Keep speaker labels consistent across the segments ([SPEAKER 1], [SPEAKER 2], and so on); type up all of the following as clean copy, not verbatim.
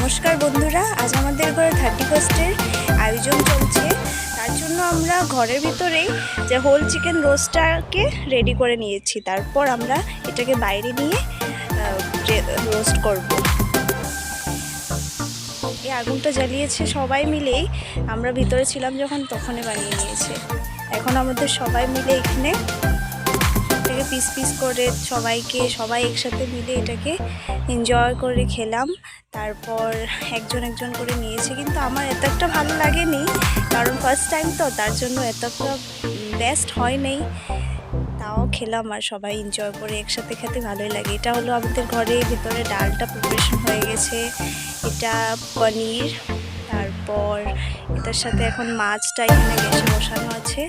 [SPEAKER 1] নমস্কার বন্ধুরা, আজ আমাদের ঘরে 31st আয়োজন চলছে। তার জন্য আমরা ঘরের ভিতরেই যে হোল চিকেন রোস্টটাকে রেডি করে নিয়েছি। তারপর আমরা এটাকে বাইরে নিয়ে রোস্ট করব। এই আগুনটা জ্বালিয়েছে সবাই মিলেই, আমরা ভিতরে ছিলাম যখন তখনই বানিয়ে নিয়েছে। এখন আমাদের সবাই মিলে এখানে এটাকে পিস পিস করে সবাই একসাথে মিলে এটাকে এনজয় করে খেলাম। তারপর একজন একজন করে নিয়েছে, কিন্তু আমার এত একটা ভালো লাগেনি, কারণ ফার্স্ট টাইম তো, তার জন্য এতটা বেস্ট হয় নাই। তাও খেলাম আর সবাই এনজয় করে একসাথে খেতে ভালোই লাগে। এটা হলো আমাদের ঘরে ভিতরে ডালটা প্রিপারেশন হয়ে গেছে, এটা পনির, তারপর এটার সাথে এখন মাছটা এখানে গ্যাসে বসানো আছে।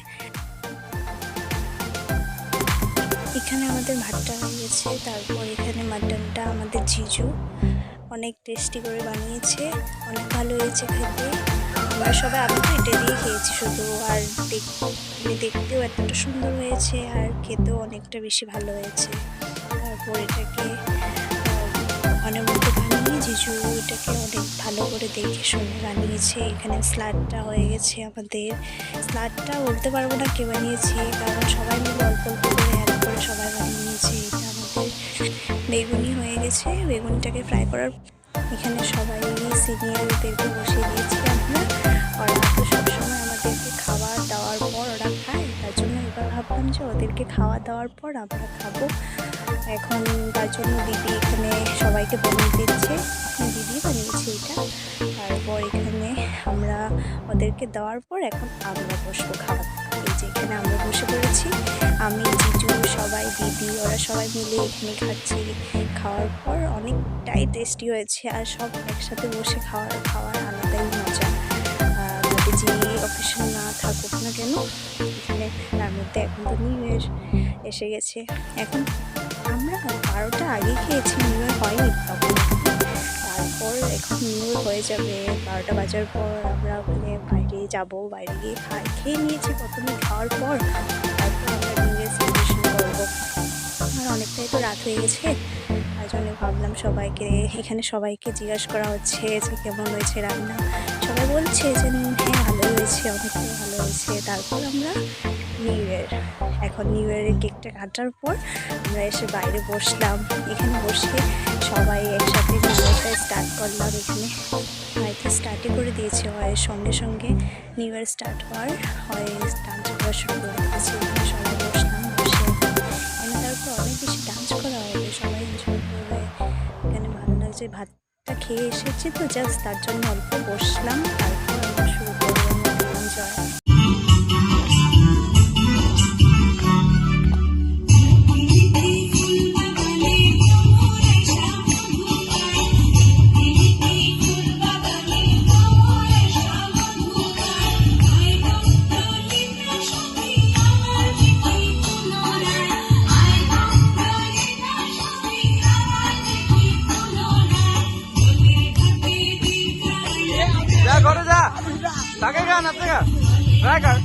[SPEAKER 1] এখানে আমাদের ভাতটা হয়ে গেছে, তারপর এখানে মাটনটা আমাদের জিজু অনেক টেস্টি করে বানিয়েছে, অনেক ভালো হয়েছে খেতে। আমরা সবাই, আমি তো এটা দিয়ে খেয়েছি শুধু, আর দেখতেও এতটা সুন্দর হয়েছে আর খেতেও অনেকটা বেশি ভালো হয়েছে। তারপর এটাকে ওখানের মধ্যে বানিয়ে জিজু এটাকে অনেক ভালো করে দেখে শুনে বানিয়েছে। এখানে স্যালাডটা হয়ে গেছে আমাদের। স্যালাডটা বলতে পারবো না কে বানিয়েছে, কারণ সবাই মিলে অল্প অল্প করে হেল্প করে সবাই বানিয়ে নিয়েছে। এটা আমাদের বেগুনি হয়ে গেছে, বেগুনিটাকে ফ্রাই করার এখানে সবাই সিনিয়রদেরকে বসিয়ে দিয়েছি আমরা। ওরা তো সবসময় আমাদেরকে খাওয়া দাওয়ার পর ওরা খায়, তার জন্য এবার ভাবলাম যে ওদেরকে খাওয়া দাওয়ার পর আমরা খাবো। এখন তার জন্য দিদি এখানে সবাইকে বানিয়ে দিচ্ছে, দিদি বানিয়েছে এটা। তারপর এখানে আমরা ওদেরকে দেওয়ার পর এখন আমরা বসবো খাওয়া। এই যে এখানে আমরা বসে পড়েছি, আমি, জিজু, সবাই, দিদি, ওরা সবাই মিলে এখানে খাচ্ছি। খাওয়ার পর অনেকটাই টেস্টি হয়েছে, আর সব একসাথে বসে খাওয়ার আলাদাই মজা। তাতে যে অকেশন না থাকুক না কেন, এখানে তার মধ্যে এখন তো নিউ ইয়ার এসে গেছে। এখন আমরা 12টা আগে খেয়েছি, নিউ ইয়ার হয়নি তখন। তারপর এখন নিউ ইয়ার হয়ে যাবে 12টা বাজার পর। আমরা ওখানে বাইরে যাব, বাইরে গিয়ে খেয়ে নিয়েছি প্রথমে, খাওয়ার পর তারপর আমরা নিউ ইয়ার সেলিব্রেশন করবো। আর অনেকটাই তো রাত হয়ে গেছে, তার জন্য ভাবলাম সবাইকে জিজ্ঞাসা করা হচ্ছে যে কেমন হয়েছে রান্না। সবাই বলছে যে হ্যাঁ ভালোই হয়েছে, অনেকটাই ভালো হয়েছে। তারপর আমরা এখন নিউ ইয়ারের কেকটা কাটার পর আমরা এসে বাইরে বসলাম। এখানে বসে সবাই একসাথে নিউ ইয়ারটা স্টার্ট করলাম। এখানে হয়তো স্টার্টই করে দিয়েছে, হয় সঙ্গে সঙ্গে নিউ ইয়ার স্টার্ট হয় ডান্স করা শুরু করে দিয়েছে। এখানে সবাই বসলাম, বসে এখানে তারপর অনেক বেশি ডান্স করা হবে, সবাই এনজয় করবে। এখানে ভালো লাগছে, ভাতটা খেয়ে এসেছি তো জাস্ট, তার জন্য অল্প বসলাম। তারপর আমরা শুরু করবো এনজয়।
[SPEAKER 2] ঘরে যা, তাকে গান আপনি ট্রাই কর।